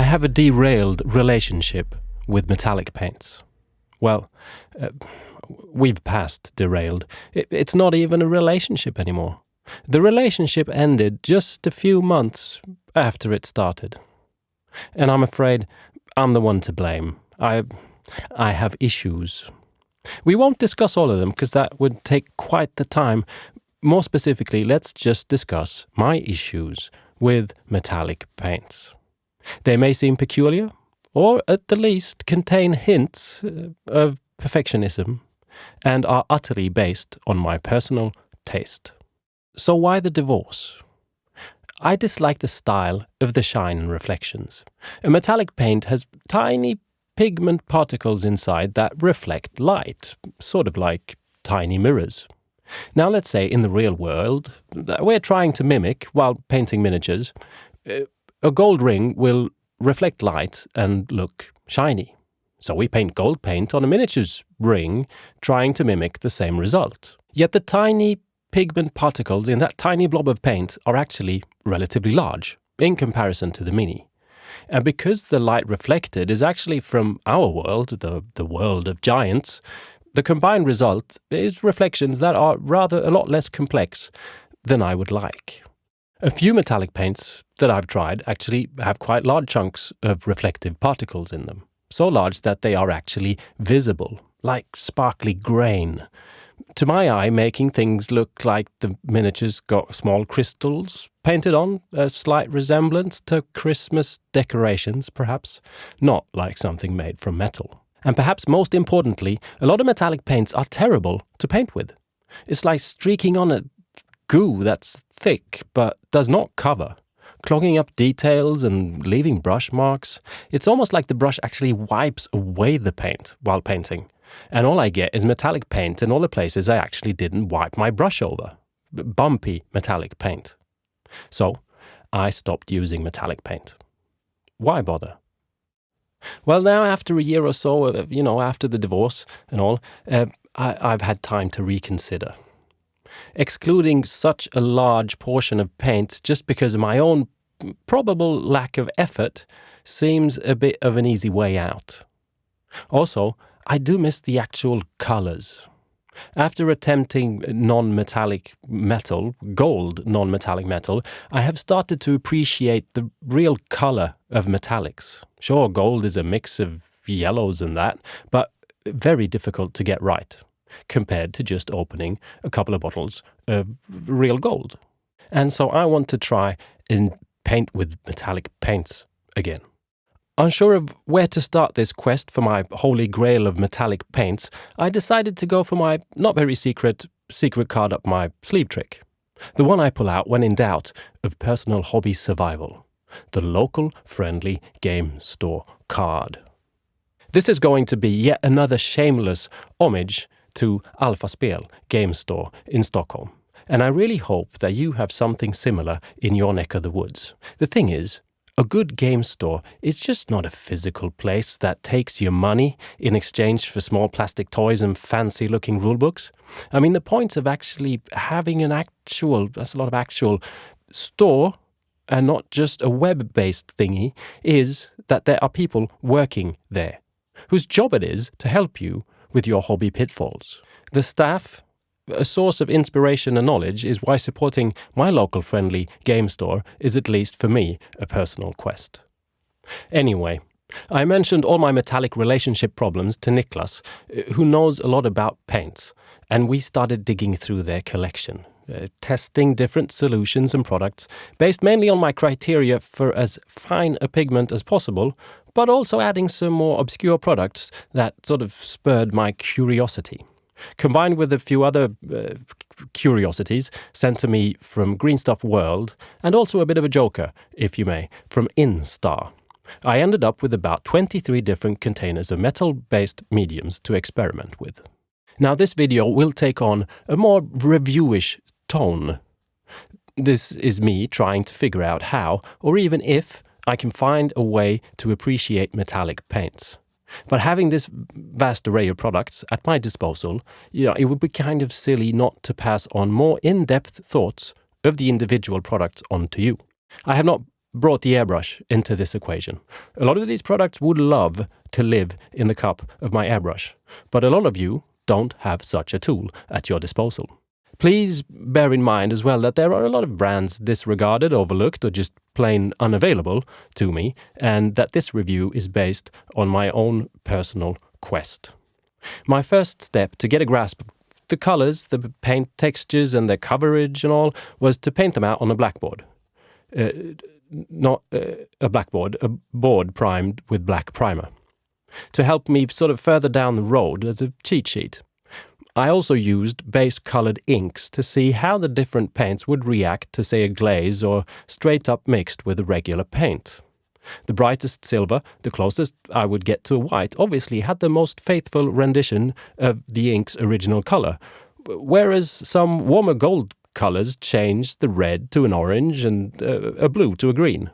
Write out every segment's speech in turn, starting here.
have a derailed relationship with metallic paints. Well, we've passed derailed. It's not even a relationship anymore. The relationship ended just a few months after it started. And I'm afraid I'm the one to blame. I have issues. We won't discuss all of them because that would take quite the time. More specifically, let's just discuss my issues with metallic paints. They may seem peculiar, or at the least contain hints of perfectionism, and are utterly based on my personal taste. So why the divorce? I dislike the style of the shine and reflections. A metallic paint has tiny pigment particles inside that reflect light, sort of like tiny mirrors. Now let's say in the real world, we're trying to mimic, while painting miniatures, a gold ring will reflect light and look shiny. So we paint gold paint on a miniature's ring, trying to mimic the same result. Yet the tiny pigment particles in that tiny blob of paint are actually relatively large in comparison to the mini. And because the light reflected is actually from our world, the world of giants, the combined result is reflections that are rather a lot less complex than I would like. A few metallic paints that I've tried actually have quite large chunks of reflective particles in them, so large that they are actually visible, like sparkly grain. To my eye, making things look like the miniatures got small crystals painted on, a slight resemblance to Christmas decorations, perhaps, not like something made from metal. And perhaps most importantly, a lot of metallic paints are terrible to paint with. It's like streaking on a goo that's thick but does not cover, clogging up details and leaving brush marks. It's almost like the brush actually wipes away the paint while painting. And all I get is metallic paint in all the places I actually didn't wipe my brush over. Bumpy metallic paint. So, I stopped using metallic paint. Why bother? Well, now after a year or so, after the divorce and all, I've had time to reconsider. Excluding such a large portion of paint just because of my own probable lack of effort seems a bit of an easy way out. Also, I do miss the actual colors. After attempting non-metallic metal, gold non-metallic metal, I have started to appreciate the real color of metallics. Sure, gold is a mix of yellows and that, but very difficult to get right, compared to just opening a couple of bottles of real gold. And so I want to try and paint with metallic paints again. Unsure of where to start this quest for my holy grail of metallic paints, I decided to go for my not very secret card up my sleeve trick. The one I pull out when in doubt of personal hobby survival. The local friendly game store card. This is going to be yet another shameless homage to Alpha Spel game store in Stockholm. And I really hope that you have something similar in your neck of the woods. The thing is, a good game store is just not a physical place that takes your money in exchange for small plastic toys and fancy-looking rulebooks. I mean, the point of actually having that's a lot of actual store and not just a web-based thingy, is that there are people working there whose job it is to help you with your hobby pitfalls. The staff, a source of inspiration and knowledge, is why supporting my local friendly game store is, at least for me, a personal quest. Anyway, I mentioned all my metallic relationship problems to Nicklas, who knows a lot about paints, and we started digging through their collection, testing different solutions and products based mainly on my criteria for as fine a pigment as possible, but also adding some more obscure products that sort of spurred my curiosity. Combined with a few other curiosities sent to me from Green Stuff World, and also a bit of a joker, if you may, from Instar, I ended up with about 23 different containers of metal-based mediums to experiment with. Now this video will take on a more reviewish tone. This is me trying to figure out how, or even if, I can find a way to appreciate metallic paints. But having this vast array of products at my disposal, it would be kind of silly not to pass on more in-depth thoughts of the individual products on to you. I have not brought the airbrush into this equation. A lot of these products would love to live in the cup of my airbrush, but a lot of you don't have such a tool at your disposal. Please bear in mind as well that there are a lot of brands disregarded, overlooked, or just plain unavailable to me, and that this review is based on my own personal quest. My first step to get a grasp of the colors, the paint textures and their coverage and all was to paint them out on a blackboard. Not a blackboard, a board primed with black primer. To help me sort of further down the road as a cheat sheet. I also used base-colored inks to see how the different paints would react to, say, a glaze or straight up mixed with a regular paint. The brightest silver, the closest I would get to a white, obviously had the most faithful rendition of the ink's original color, whereas some warmer gold colors changed the red to an orange and a blue to a green.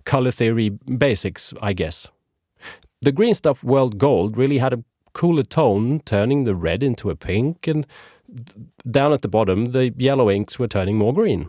Color theory basics, I guess. The Green Stuff World Gold really had a cooler tone, turning the red into a pink, and down at the bottom the yellow inks were turning more green.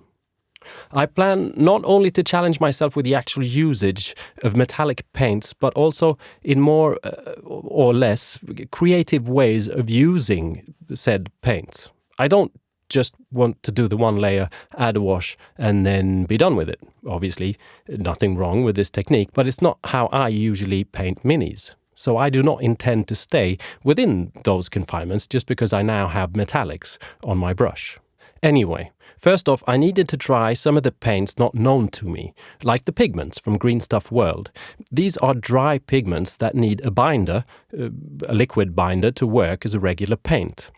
I plan not only to challenge myself with the actual usage of metallic paints, but also in more or less creative ways of using said paints. I don't just want to do the one layer, add a wash, and then be done with it. Obviously, nothing wrong with this technique, but it's not how I usually paint minis. So I do not intend to stay within those confinements just because I now have metallics on my brush. Anyway, first off, I needed to try some of the paints not known to me, like the pigments from Green Stuff World. These are dry pigments that need a binder, a liquid binder, to work as a regular paint.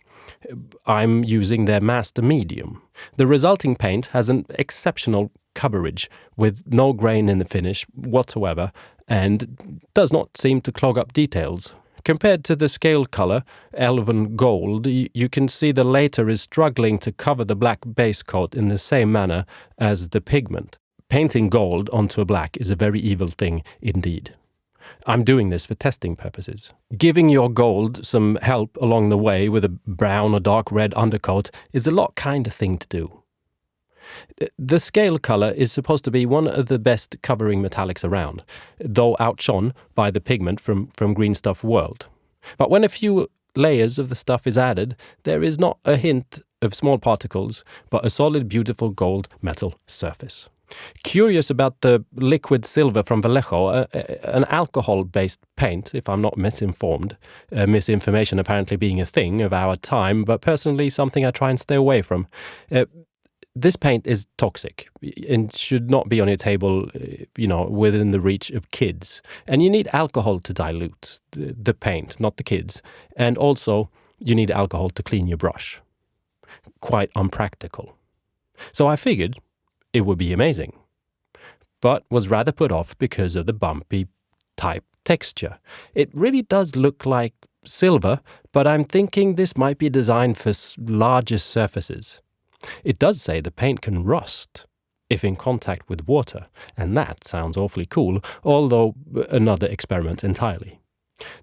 I'm using their master medium. The resulting paint has an exceptional coverage with no grain in the finish whatsoever and does not seem to clog up details. Compared to the Scalecolor Elven Gold, you can see the later is struggling to cover the black base coat in the same manner as the pigment. Painting gold onto a black is a very evil thing indeed. I'm doing this for testing purposes. Giving your gold some help along the way with a brown or dark red undercoat is a lot kinder thing to do. The Scalecolor is supposed to be one of the best covering metallics around, though outshone by the pigment from Green Stuff World. But when a few layers of the stuff is added, there is not a hint of small particles, but a solid, beautiful gold metal surface. Curious about the liquid silver from Vallejo, an alcohol-based paint, if I'm not misinformed. Misinformation apparently being a thing of our time, but personally something I try and stay away from. This paint is toxic and should not be on your table, within the reach of kids. And you need alcohol to dilute the paint, not the kids. And also, you need alcohol to clean your brush. Quite unpractical. So I figured it would be amazing, but was rather put off because of the bumpy type texture. It really does look like silver, but I'm thinking this might be designed for larger surfaces. It does say the paint can rust if in contact with water, and that sounds awfully cool, although another experiment entirely.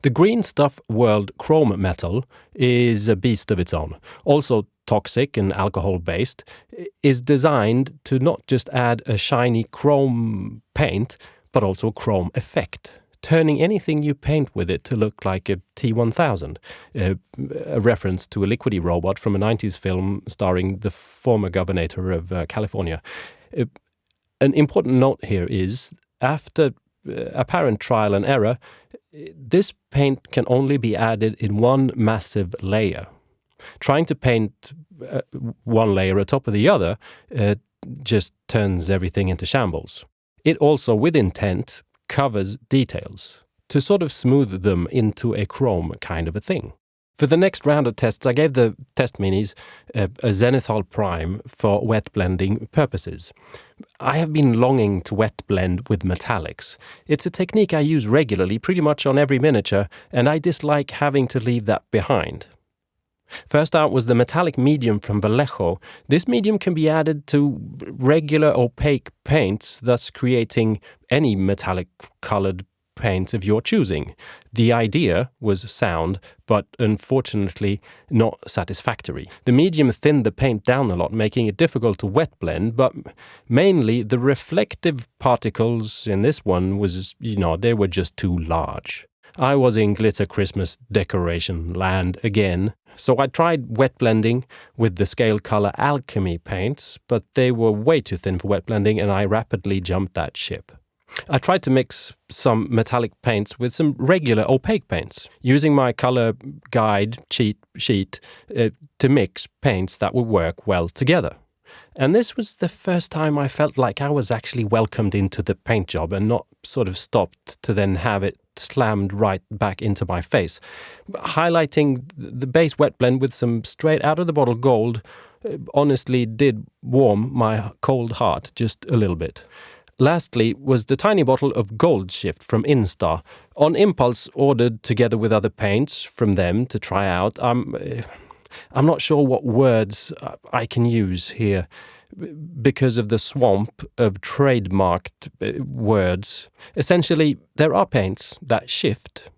The Green Stuff World Chrome Metal is a beast of its own. Also toxic and alcohol-based, is designed to not just add a shiny chrome paint, but also a chrome effect, turning anything you paint with it to look like a T-1000, a reference to a liquidy robot from a 90s film starring the former governor of California. An important note here is, after apparent trial and error, this paint can only be added in one massive layer. Trying to paint one layer atop of the other just turns everything into shambles. It also, with intent, covers details to sort of smooth them into a chrome kind of a thing. For the next round of tests, I gave the test minis a zenithal prime for wet blending purposes. I have been longing to wet blend with metallics. It's a technique I use regularly, pretty much on every miniature, and I dislike having to leave that behind. First out was the metallic medium from Vallejo. This medium can be added to regular opaque paints, thus creating any metallic colored paint of your choosing. The idea was sound, but unfortunately not satisfactory. The medium thinned the paint down a lot, making it difficult to wet blend, but mainly the reflective particles in this one was, they were just too large. I was in glitter Christmas decoration land again, so I tried wet blending with the Scalecolor Alchemy paints, but they were way too thin for wet blending and I rapidly jumped that ship. I tried to mix some metallic paints with some regular opaque paints, using my color guide cheat sheet to mix paints that would work well together. And this was the first time I felt like I was actually welcomed into the paint job and not sort of stopped to then have it slammed right back into my face. Highlighting the base wet blend with some straight out of the bottle gold honestly did warm my cold heart just a little bit. Lastly was the tiny bottle of Gold Shift from Instar. On impulse ordered together with other paints from them to try out. I'm not sure what words I can use here because of the swamp of trademarked words. Essentially, there are paints that shift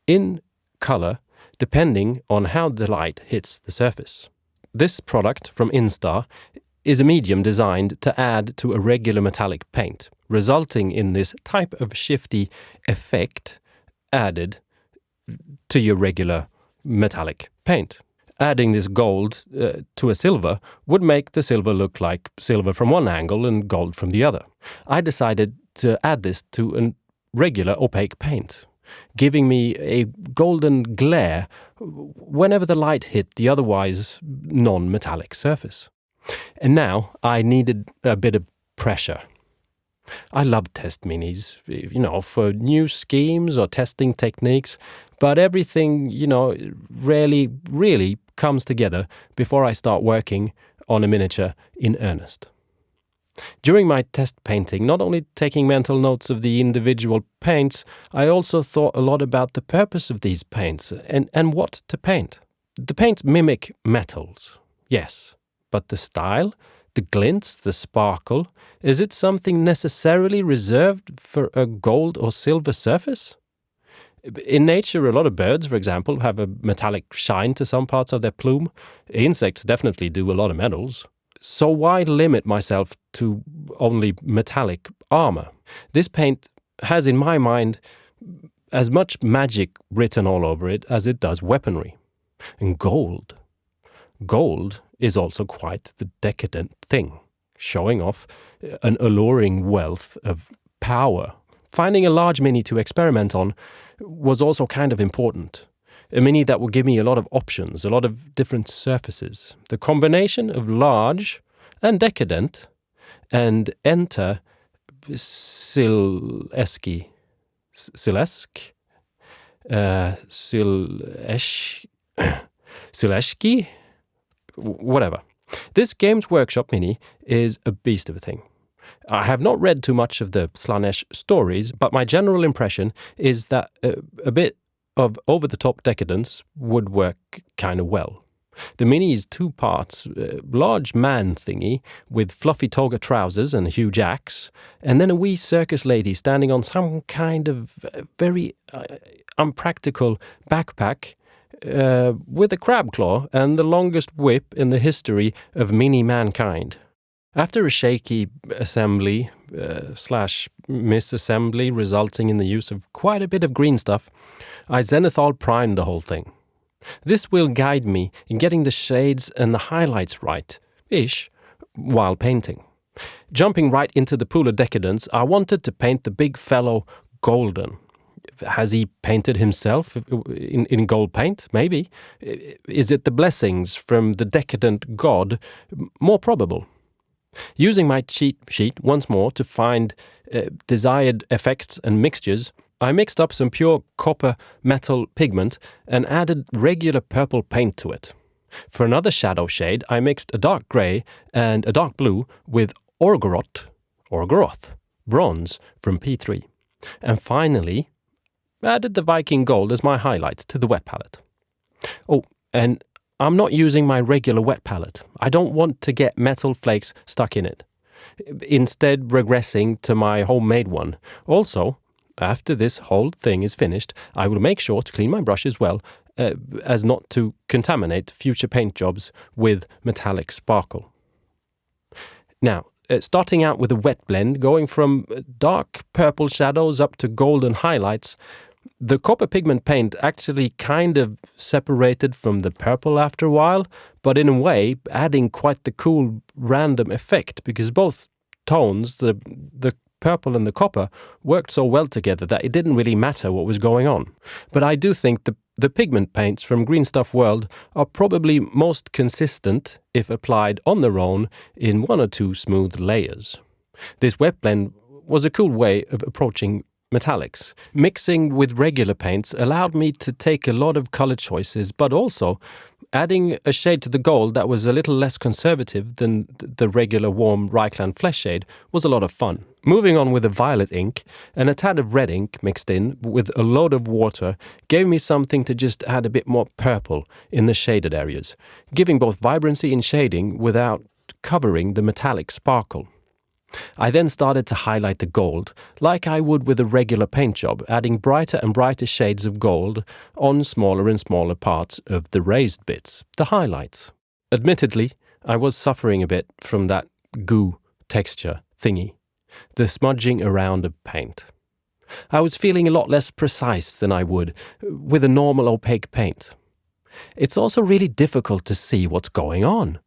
in color depending on how the light hits the surface. This product from Instar is a medium designed to add to a regular metallic paint, resulting in this type of shifty effect added to your regular metallic paint. Adding this gold to a silver would make the silver look like silver from one angle and gold from the other. I decided to add this to a regular opaque paint, giving me a golden glare whenever the light hit the otherwise non-metallic surface. And now I needed a bit of pressure. I love test minis, for new schemes or testing techniques, but everything, rarely really comes together before I start working on a miniature in earnest. During my test painting, not only taking mental notes of the individual paints, I also thought a lot about the purpose of these paints and what to paint. The paints mimic metals, yes, but the style, the glints, the sparkle, is it something necessarily reserved for a gold or silver surface? In nature, a lot of birds, for example, have a metallic shine to some parts of their plume. Insects definitely do a lot of metals. So why limit myself to only metallic armor? This paint has, in my mind, as much magic written all over it as it does weaponry. And gold is also quite the decadent thing, showing off an alluring wealth of power. Finding a large mini to experiment on was also kind of important. A mini that would give me a lot of options, a lot of different surfaces. The combination of large and decadent and enter Silesky, whatever. This Games Workshop mini is a beast of a thing. I have not read too much of the Slanesh stories, but my general impression is that a bit of over-the-top decadence would work kind of well. The mini is 2 parts, large man thingy with fluffy toga trousers and a huge axe, and then a wee circus lady standing on some kind of very unpractical backpack with a crab claw and the longest whip in the history of mini mankind. After a shaky assembly slash misassembly resulting in the use of quite a bit of green stuff, I zenithal primed the whole thing. This will guide me in getting the shades and the highlights right-ish while painting. Jumping right into the pool of decadence, I wanted to paint the big fellow golden. Has he painted himself in gold paint? Maybe. Is it the blessings from the decadent god? More probable. Using my cheat sheet once more to find desired effects and mixtures, I mixed up some pure copper metal pigment and added regular purple paint to it. For another shadow shade, I mixed a dark grey and a dark blue with Orgoroth bronze from P3. And finally, added the Viking gold as my highlight to the wet palette. Oh, and I'm not using my regular wet palette. I don't want to get metal flakes stuck in it. Instead, regressing to my homemade one. Also, after this whole thing is finished, I will make sure to clean my brushes well, as not to contaminate future paint jobs with metallic sparkle. Now, starting out with a wet blend, going from dark purple shadows up to golden highlights, the copper pigment paint actually kind of separated from the purple after a while, but in a way adding quite the cool random effect, because both tones, the purple and the copper, worked so well together that it didn't really matter what was going on. But I do think the pigment paints from Green Stuff World are probably most consistent if applied on their own in one or two smooth layers. This wet blend was a cool way of approaching metallics. Mixing with regular paints allowed me to take a lot of color choices, but also adding a shade to the gold that was a little less conservative than the regular warm Reichland flesh shade was a lot of fun. Moving on with a violet ink and a tad of red ink mixed in with a load of water gave me something to just add a bit more purple in the shaded areas, giving both vibrancy in shading without covering the metallic sparkle. I then started to highlight the gold, like I would with a regular paint job, adding brighter and brighter shades of gold on smaller and smaller parts of the raised bits, the highlights. Admittedly, I was suffering a bit from that goo texture thingy, the smudging around of paint. I was feeling a lot less precise than I would with a normal opaque paint. It's also really difficult to see what's going on.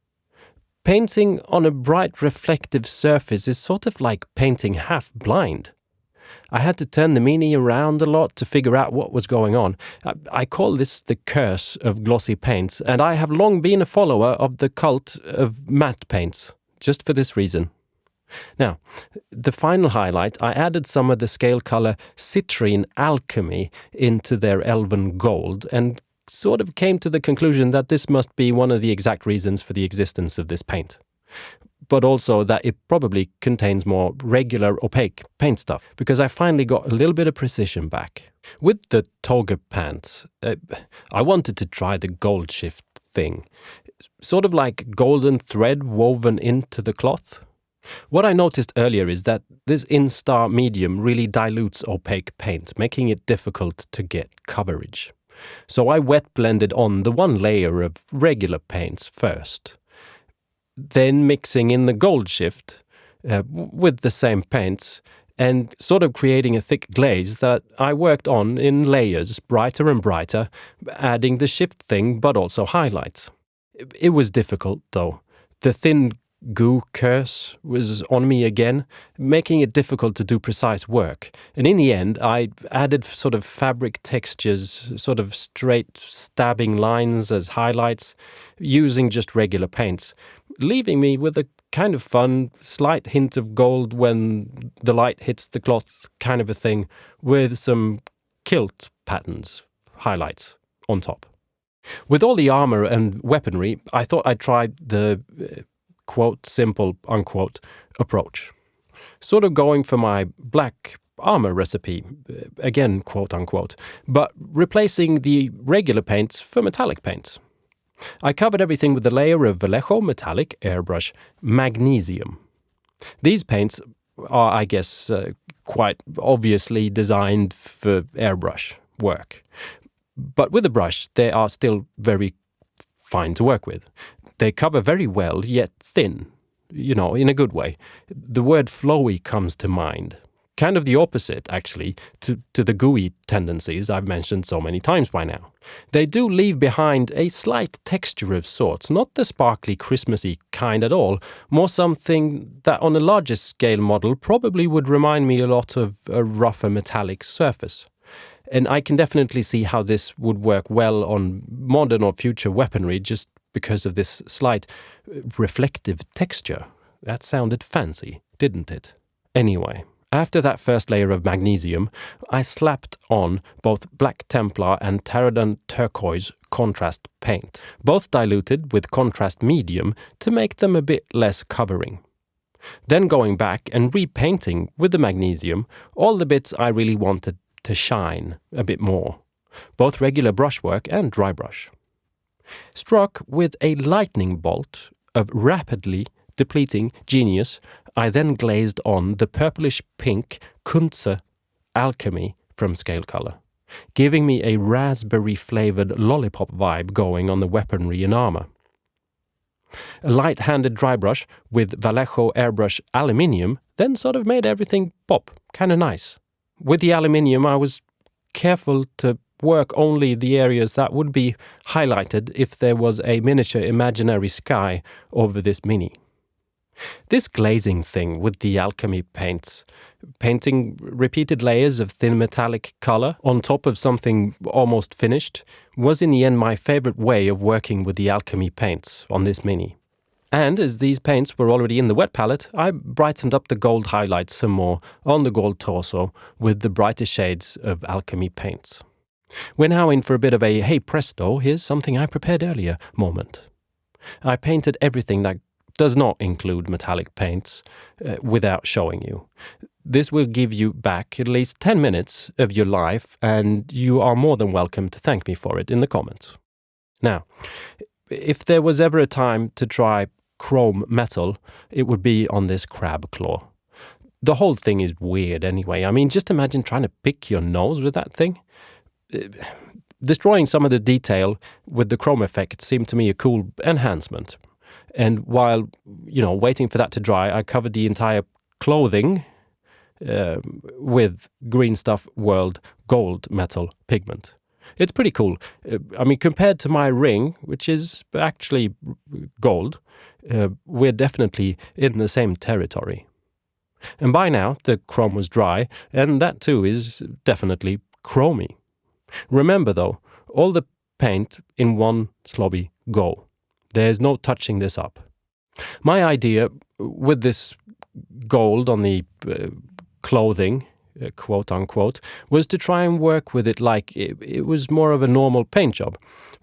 Painting on a bright reflective surface is sort of like painting half blind. I had to turn the Mini around a lot to figure out what was going on. I call this the curse of glossy paints, and I have long been a follower of the cult of matte paints, just for this reason. Now, the final highlight, I added some of the Scalecolor Citrine Alchemy into their Elven Gold, and sort of came to the conclusion that this must be one of the exact reasons for the existence of this paint. But also that it probably contains more regular opaque paint stuff, because I finally got a little bit of precision back. With the toga pants, I wanted to try the gold shift thing, sort of like golden thread woven into the cloth. What I noticed earlier is that this Instar medium really dilutes opaque paint, making it difficult to get coverage. So I wet blended on the one layer of regular paints first, then mixing in the gold shift with the same paints and sort of creating a thick glaze that I worked on in layers, brighter and brighter, adding the shift thing but also highlights. It was difficult though. The thin goo curse was on me again, making it difficult to do precise work. And in the end, I added sort of fabric textures, sort of straight stabbing lines as highlights, using just regular paints, leaving me with a kind of fun, slight hint of gold when the light hits the cloth kind of a thing, with some kilt patterns, highlights on top. With all the armor and weaponry, I thought I'd try the quote, simple, unquote, approach. Sort of going for my black armor recipe, again, quote, unquote, but replacing the regular paints for metallic paints. I covered everything with a layer of Vallejo metallic airbrush magnesium. These paints are, I guess, quite obviously designed for airbrush work. But with the brush, they are still very fine to work with. They cover very well, yet thin, in a good way. The word flowy comes to mind. Kind of the opposite, actually, to the gooey tendencies I've mentioned so many times by now. They do leave behind a slight texture of sorts, not the sparkly, Christmassy kind at all, more something that on a larger scale model probably would remind me a lot of a rougher metallic surface. And I can definitely see how this would work well on modern or future weaponry, just because of this slight reflective texture. That sounded fancy, didn't it? Anyway, after that first layer of magnesium, I slapped on both Black Templar and Pterodon Turquoise contrast paint, both diluted with contrast medium to make them a bit less covering. Then going back and repainting with the magnesium all the bits I really wanted to shine a bit more, both regular brushwork and dry brush. Struck with a lightning bolt of rapidly depleting genius, I then glazed on the purplish-pink Kunze Alchemy from Scalecolor, giving me a raspberry-flavored lollipop vibe going on the weaponry and armor. A light-handed dry brush with Vallejo airbrush aluminium then sort of made everything pop, kinda nice. With the aluminium, I was careful to work only the areas that would be highlighted if there was a miniature imaginary sky over this mini. This glazing thing with the Alchemy paints, painting repeated layers of thin metallic color on top of something almost finished, was in the end my favorite way of working with the Alchemy paints on this mini. And as these paints were already in the wet palette, I brightened up the gold highlights some more on the gold torso with the brighter shades of Alchemy paints. We're now in for a bit of a hey presto, here's something I prepared earlier moment. I painted everything that does not include metallic paints without showing you. This will give you back at least 10 minutes of your life, and you are more than welcome to thank me for it in the comments. Now, if there was ever a time to try chrome metal, it would be on this crab claw. The whole thing is weird anyway. I mean, just imagine trying to pick your nose with that thing. Destroying some of the detail with the chrome effect seemed to me a cool enhancement. And while, waiting for that to dry, I covered the entire clothing with Green Stuff World gold metal pigment. It's pretty cool. Compared to my ring, which is actually gold, we're definitely in the same territory. And by now, the chrome was dry, and that too is definitely chromy. Remember though, all the paint in one slobby go. There's no touching this up. My idea with this gold on the clothing, quote unquote, was to try and work with it like it was more of a normal paint job,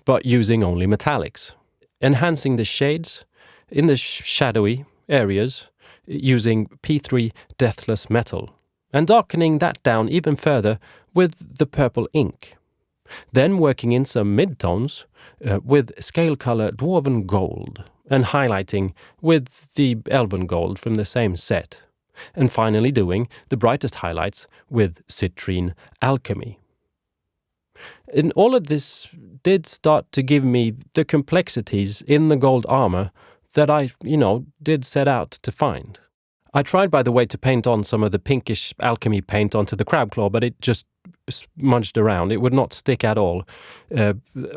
but using only metallics. Enhancing the shades in the shadowy areas using P3 Deathless Metal, and darkening that down even further with the purple ink. Then working in some midtones with Scalecolor Dwarven Gold, and highlighting with the Elven Gold from the same set. And finally doing the brightest highlights with Citrine Alchemy. And all of this did start to give me the complexities in the gold armor that I, did set out to find. I tried, by the way, to paint on some of the pinkish Alchemy paint onto the crab claw, but it just smudged around. It would not stick at all.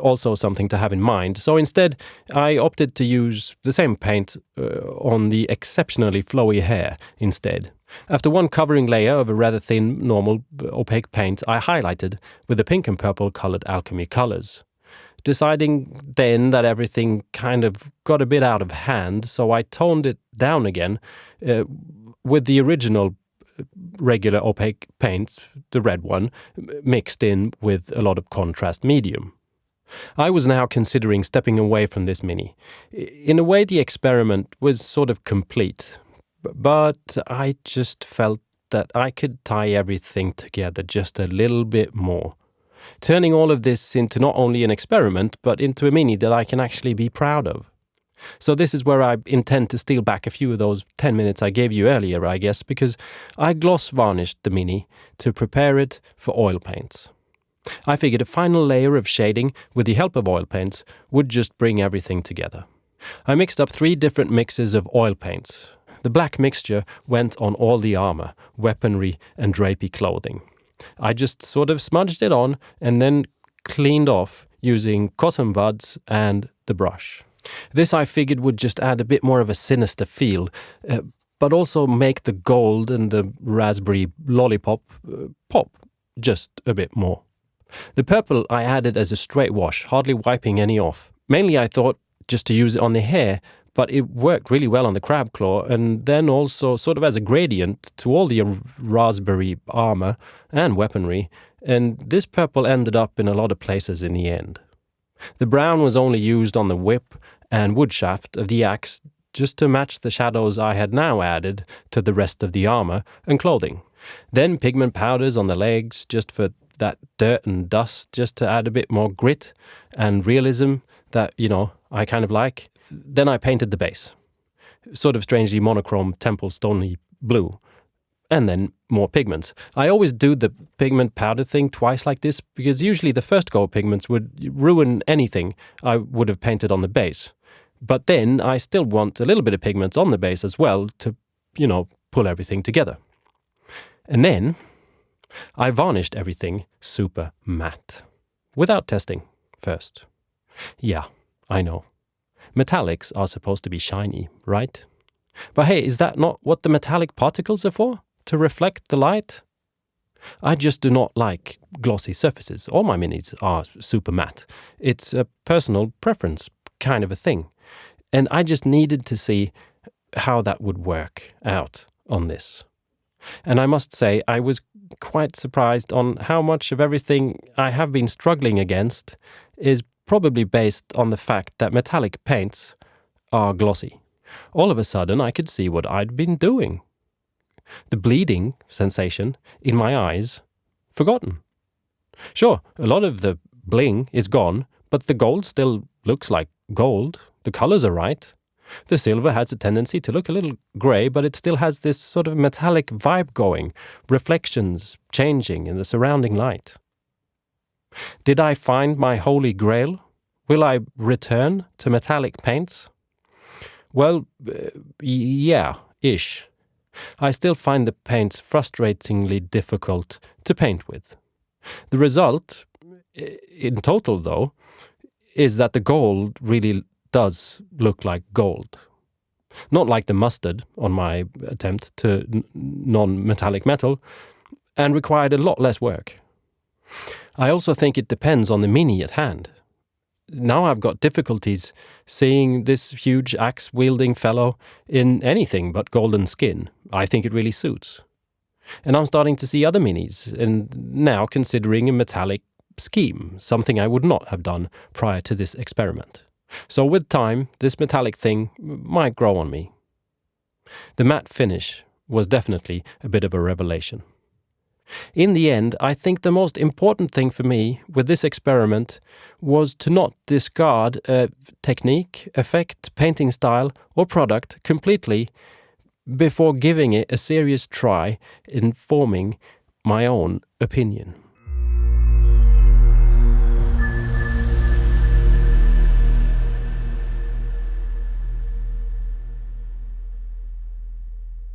Also something to have in mind. So instead, I opted to use the same paint on the exceptionally flowy hair instead. After one covering layer of a rather thin, normal, opaque paint, I highlighted with the pink and purple colored Alchemy colors. Deciding then that everything kind of got a bit out of hand, so I toned it down again with the original regular opaque paint, the red one, mixed in with a lot of contrast medium. I was now considering stepping away from this mini. In a way, the experiment was sort of complete, but I just felt that I could tie everything together just a little bit more, turning all of this into not only an experiment, but into a mini that I can actually be proud of. So this is where I intend to steal back a few of those 10 minutes I gave you earlier, I guess, because I gloss varnished the mini to prepare it for oil paints. I figured a final layer of shading with the help of oil paints would just bring everything together. I mixed up 3 different mixes of oil paints. The black mixture went on all the armor, weaponry and drapey clothing. I just sort of smudged it on and then cleaned off using cotton buds and the brush. This I figured would just add a bit more of a sinister feel, but also make the gold and the raspberry lollipop pop just a bit more. The purple I added as a straight wash, hardly wiping any off. Mainly I thought just to use it on the hair, but it worked really well on the crab claw, and then also sort of as a gradient to all the raspberry armor and weaponry, and this purple ended up in a lot of places in the end. The brown was only used on the whip and wood shaft of the axe just to match the shadows I had now added to the rest of the armor and clothing. Then pigment powders on the legs just for that dirt and dust, just to add a bit more grit and realism that, I kind of like. Then I painted the base. Sort of strangely monochrome temple stony blue. and then more pigments. I always do the pigment powder thing twice like this, because usually the first go of pigments would ruin anything I would have painted on the base. But then I still want a little bit of pigments on the base as well to, pull everything together. And then I varnished everything super matte, without testing first. Yeah, I know. Metallics are supposed to be shiny, right? But hey, is that not what the metallic particles are for? To reflect the light? I just do not like glossy surfaces. All my minis are super matte. It's a personal preference kind of a thing. And I just needed to see how that would work out on this. And I must say, I was quite surprised on how much of everything I have been struggling against is probably based on the fact that metallic paints are glossy. All of a sudden, I could see what I'd been doing. The bleeding sensation in my eyes, forgotten. Sure, a lot of the bling is gone, but the gold still looks like gold. The colors are right. The silver has a tendency to look a little grey, but it still has this sort of metallic vibe going, reflections changing in the surrounding light. Did I find my holy grail? Will I return to metallic paints? Well, yeah-ish. I still find the paints frustratingly difficult to paint with. The result, in total though, is that the gold really does look like gold. Not like the mustard on my attempt to non-metallic metal, and required a lot less work. I also think it depends on the mini at hand. Now I've got difficulties seeing this huge axe-wielding fellow in anything but golden skin. I think it really suits. And I'm starting to see other minis, and now considering a metallic scheme, something I would not have done prior to this experiment. So with time, this metallic thing might grow on me. The matte finish was definitely a bit of a revelation. In the end, I think the most important thing for me with this experiment was to not discard a technique, effect, painting style, or product completely before giving it a serious try in forming my own opinion.